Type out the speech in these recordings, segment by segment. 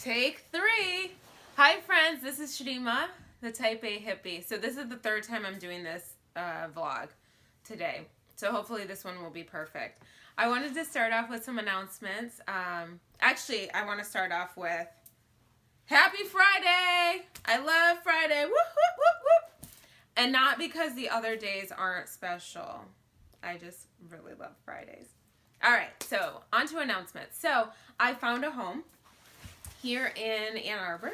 Take 3. Hi friends, this is Shadima, the Type A hippie. So this is the third time I'm doing this vlog today. So hopefully this one will be perfect. I wanted to start off with some announcements. Actually, I want to start off with Happy Friday! I love Friday. Whoop, whoop, whoop, whoop. And not because the other days aren't special. I just really love Fridays. All right, so on to announcements. So I found a home here in Ann Arbor,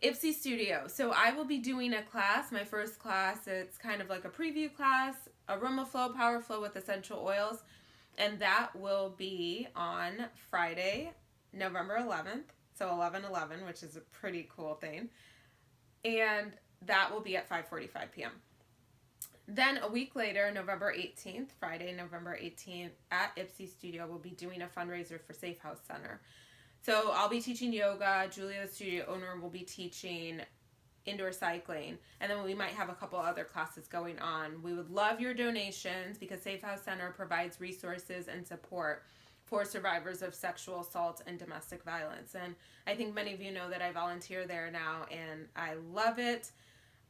Ipsy Studio. So I will be doing a class, my first class. It's kind of like a preview class, aroma flow, power flow with essential oils. And that will be on Friday, November 11th. So 11/11, which is a pretty cool thing. And that will be at 5:45 p.m. Then a week later, November 18th, Friday, November 18th, at Ipsy Studio, we'll be doing a fundraiser for Safe House Center. So I'll be teaching yoga. Julia, the studio owner, will be teaching indoor cycling. And then we might have a couple other classes going on. We would love your donations because Safe House Center provides resources and support for survivors of sexual assault and domestic violence. And I think many of you know that I volunteer there now, and I love it.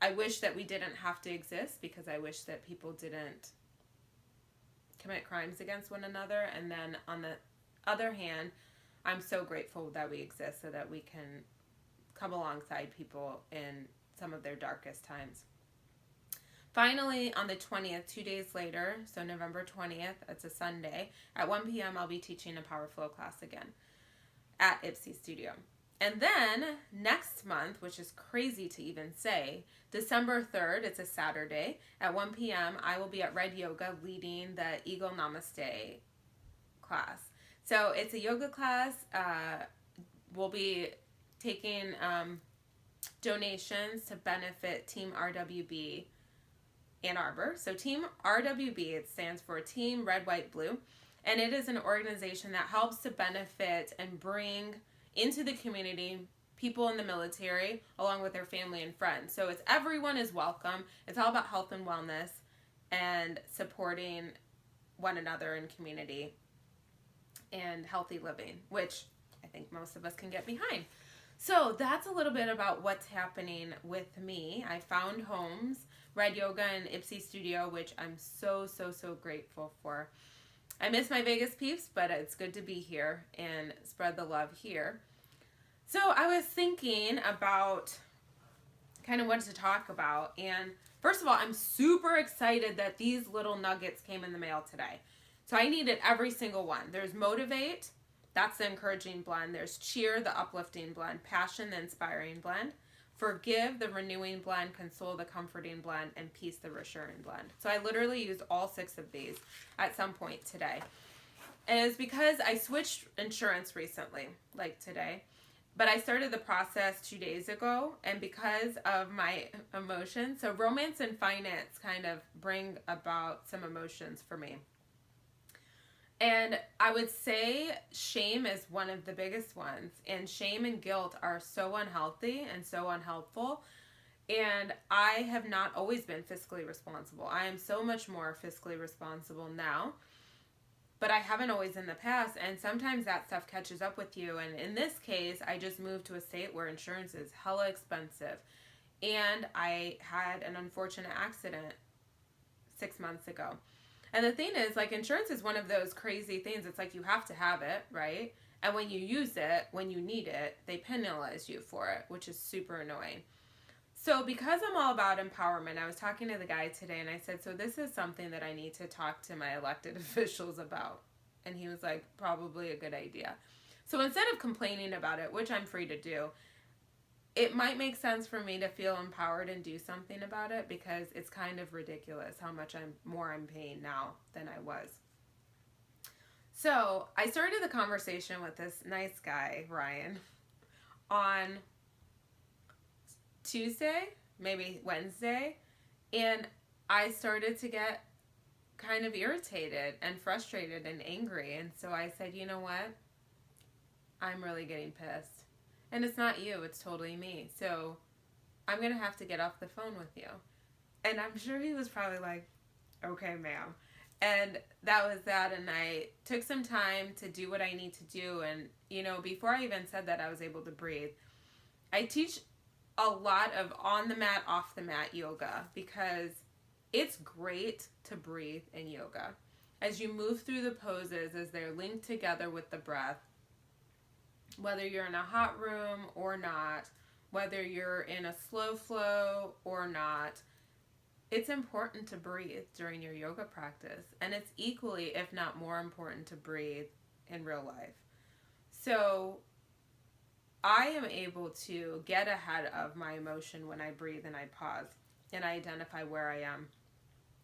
I wish that we didn't have to exist because I wish that people didn't commit crimes against one another. And then on the other hand, I'm so grateful that we exist so that we can come alongside people in some of their darkest times. Finally, on the 20th, 2 days later, so November 20th, it's a Sunday, at 1 p.m. I'll be teaching a Power Flow class again at Ipsy Studio. And then next month, which is crazy to even say, December 3rd, it's a Saturday, at 1 p.m., I will be at Red Yoga leading the Eagle Namaste class. So it's a yoga class. We'll be taking donations to benefit Team RWB Ann Arbor. So Team RWB, it stands for Team Red, White, Blue. And it is an organization that helps to benefit and bring into the community people in the military along with their family and friends. So it's everyone is welcome. It's all about health and wellness and supporting one another in community and healthy living, which I think most of us can get behind. So that's a little bit about what's happening with me. I found homes, Red Yoga and Ipsy Studio, which I'm so grateful for. I miss my Vegas peeps, but it's good to be here and spread the love here. So I was thinking about kind of what to talk about. And first of all, I'm super excited that these little nuggets came in the mail today. So I needed every single one. There's Motivate, that's the encouraging blend. There's Cheer, the uplifting blend. Passion, the inspiring blend. Forgive, the renewing blend. Console, the comforting blend. And Peace, the reassuring blend. So I literally used all 6 of these at some point today. And it's because I switched insurance recently, like today. But I started the process 2 days ago, and because of my emotions, so romance and finance kind of bring about some emotions for me. And I would say shame is one of the biggest ones. And shame and guilt are so unhealthy and so unhelpful. And I have not always been fiscally responsible. I am so much more fiscally responsible now. But I haven't always in the past. And sometimes that stuff catches up with you. And in this case, I just moved to a state where insurance is hella expensive. And I had an unfortunate accident 6 months ago. And the thing is, like, insurance is one of those crazy things. It's like you have to have it, right? And when you use it, when you need it, they penalize you for it, which is super annoying. So because I'm all about empowerment, I was talking to the guy today and I said, so this is something that I need to talk to my elected officials about. And he was like, probably a good idea. So instead of complaining about it, which I'm free to do, it might make sense for me to feel empowered and do something about it because it's kind of ridiculous how much I'm paying now than I was. So I started the conversation with this nice guy, Ryan, on Tuesday, maybe Wednesday, and I started to get kind of irritated and frustrated and angry. And so I said, you know what? I'm really getting pissed. And it's not you, it's totally me. So I'm going to have to get off the phone with you. And I'm sure he was probably like, okay, ma'am. And that was that. And I took some time to do what I need to do. And, before I even said that, I was able to breathe. I teach a lot of on the mat, off the mat yoga because it's great to breathe in yoga. As you move through the poses, as they're linked together with the breath, whether you're in a hot room or not, whether you're in a slow flow or not, it's important to breathe during your yoga practice. And it's equally, if not more important, to breathe in real life. So I am able to get ahead of my emotion when I breathe and I pause and I identify where I am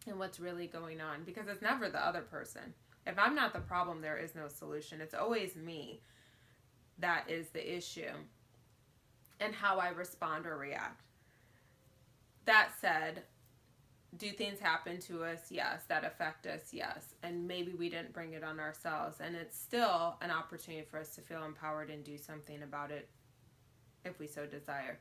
and what's really going on, because it's never the other person. If I'm not the problem, there is no solution. It's always me that is the issue and how I respond or react. That said, do things happen to us? Yes. That affect us? Yes. And maybe we didn't bring it on ourselves. And it's still an opportunity for us to feel empowered and do something about it if we so desire.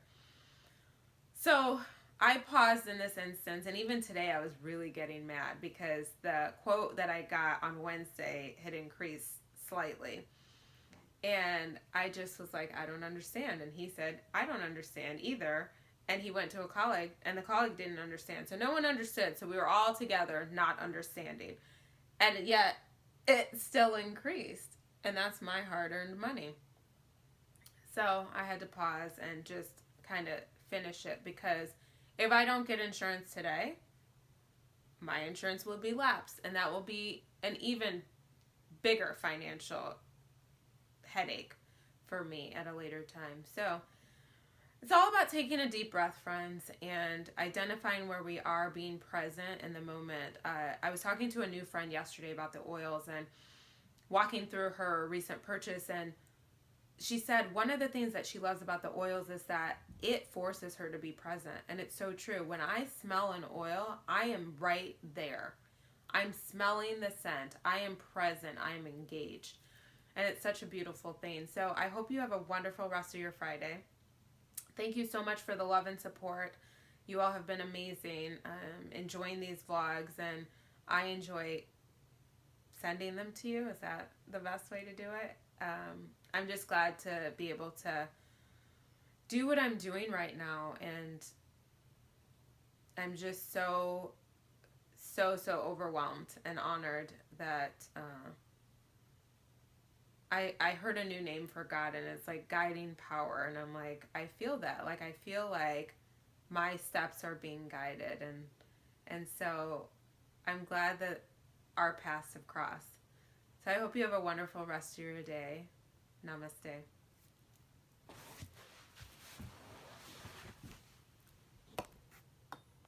So I paused in this instance, and even today I was really getting mad because the quote that I got on Wednesday had increased slightly. And I just was like, I don't understand. And he said, I don't understand either. And he went to a colleague, and the colleague didn't understand. So no one understood. So we were all together not understanding. And yet it still increased. And that's my hard-earned money. So I had to pause and just kind of finish it, because if I don't get insurance today, my insurance will be lapsed. And that will be an even bigger financial headache for me at a later time. So it's all about taking a deep breath, friends, and identifying where we are, being present in the moment. I was talking to a new friend yesterday about the oils and walking through her recent purchase, and she said one of the things that she loves about the oils is that it forces her to be present. And it's so true. When I smell an oil, I am right there. I'm smelling the scent. I am present. I am engaged. And it's such a beautiful thing. So I hope you have a wonderful rest of your Friday. Thank you so much for the love and support. You all have been amazing, enjoying these vlogs, and I enjoy sending them to you. Is that the best way to do it? I'm just glad to be able to do what I'm doing right now, and I'm just so overwhelmed and honored that I heard a new name for God, and it's like guiding power, and I'm like, I feel that. Like, I feel like my steps are being guided, and so I'm glad that our paths have crossed. So I hope you have a wonderful rest of your day. Namaste.